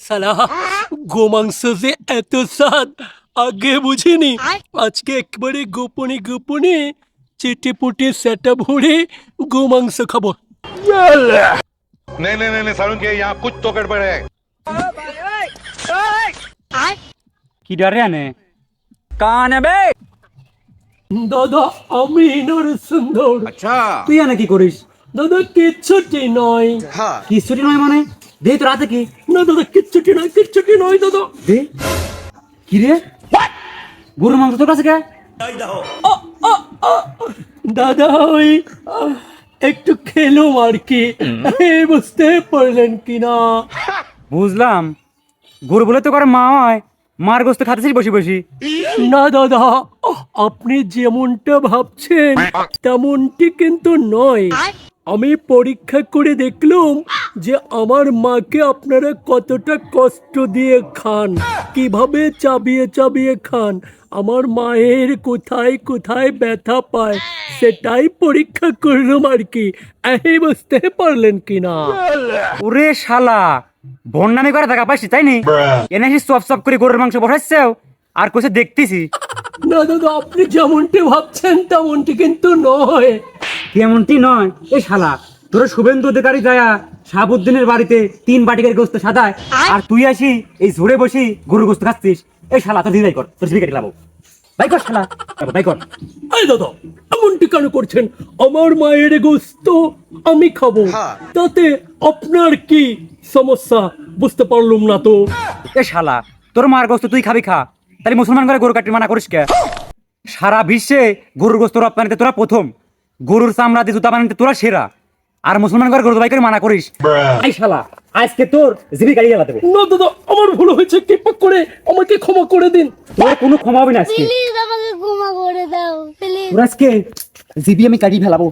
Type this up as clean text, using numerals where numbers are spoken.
সালা গোমাংস যে এত স্বাদ আগে বুঝিনি। আজকে একবারে গোপনে গোপনে চেটে পুটে সেটা ভরে গোমাংস খাবো। नहीं नहीं नहीं नहीं सारुण के यहाँ कुछ तो गड़बड़ है। কি ডরে আনে কানে বে দাদা আমি নরসুন্দর। আচ্ছা তুই আনে কি করিস? দাদা কিচ্ছুটি নয়। কিছুটি নয় মানে দে তো রাতে কি না দাদা কিচ্ছুটি নয়, কিচ্ছুটি নয় দাদা। দে কি রে গরুর মাংস তোর কাছে কে? দাদা ওই একটু খেলুম আর কি, বুঝতে পারলেন কিনা? বুঝলাম, গরু বলে তো করে মা হয়, মার গোস্ত খাতেছিস বসে বসে। না দাদা আপনি যেমনটা ভাবছেন তেমনটি কিন্তু নয়। আমি পরীক্ষা করে দেখলাম যে আমার মাকে আপনারা কতটা কষ্ট দিয়ে খান, কিভাবে চাবিয়ে চাবিয়ে খান, আমার মায়ের কোথায় কোথায় ব্যথা পায় সেটাই পরীক্ষা করলাম আর কি। এই বুঝতে পারলেন কিনা? ওরে শালা বন্যামি করে দেখা পাইছি তাই নি? এনে এসে চপ চপ করে গরুর মাংস বসাচ্ছেও আর কোথাও দেখতেছি। না দাদা আপনি যেমনটি ভাবছেন তেমনটি কিন্তু নয়। কেমনটি নয়? এ শালা তোর শুভেন্দু অধিকারী যায়া শাহাবুদ্দিনের বাড়িতে 3 বাটিকের গোস্ত সাদায়, আর তুই আসি এই ঝুড়ে বসি গরুর গোস্ত খাচ্ছিস। এই শালা তোর দিদাই কর, তোর জীবিকা লাভ তাই কর শালা, তাই কর। এই দাদা এমনটি কেন করছেন? আমার মায়ের গোস্ত আমি খাবো, তাতে আপনার কি সমস্যা বুঝতে পারলুম না তো। এ শালা তোর মার গোস্ত তুই খাবি খা, তাহলে মুসলমান করে গরু কাটি মানা করিস কে? সারা বিশ্বে গরুর গোস্ত রপ্তানিতে তোরা প্রথম, গরুর চামড়া দিয়ে জুতা বানাতে তোরা সেরা, আর মুসলমান করে গরু জবাই করে মানা করিস। এই শালা আজকে তোর জীবিকা গেলা দেবো। না দাদা আমার ভুল হয়েছে, কৃপা করে আমাকে ক্ষমা করে দিন। তোর কোনো ক্ষমা হবে না আজকে, প্লিজ আমাকে ক্ষমা করে দাও প্লিজ। তোর আজকে জিবি আমি কাটিয়ে ফেলাবো।